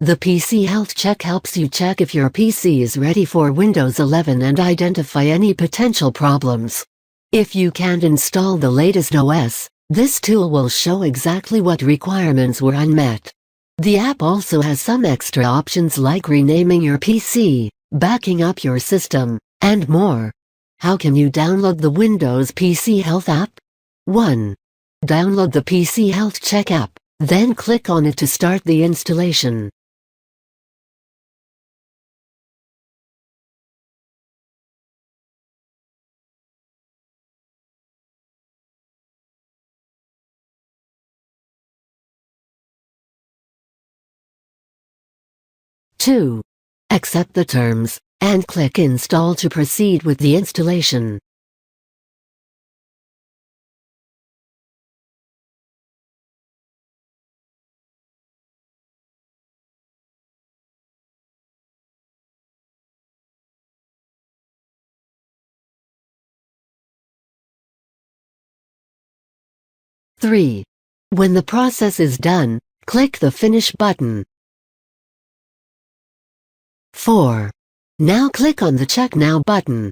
The PC Health Check helps you check if your PC is ready for Windows 11 and identify any potential problems. If you can't install the latest OS, this tool will show exactly what requirements were unmet. The app also has some extra options like renaming your PC, backing up your system, and more. How can you download the Windows PC Health app? 1. Download the PC Health Check app, then click on it to start the installation. 2. Accept the terms, and click Install to proceed with the installation. 3. When the process is done, click the Finish button. 4. Now click on the Check Now button.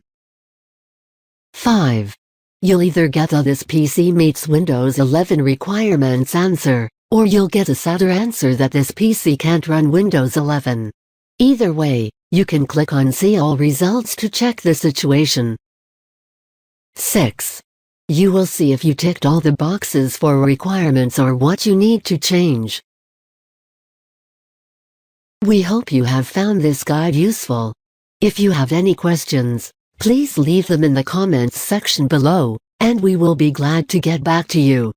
5. You'll either get a "This PC meets Windows 11 requirements" answer, or you'll get a sadder answer that this PC can't run Windows 11. Either way, you can click on See All Results to check the situation. 6. You will see if you ticked all the boxes for requirements or what you need to change. We hope you have found this guide useful. If you have any questions, please leave them in the comments section below, and we will be glad to get back to you.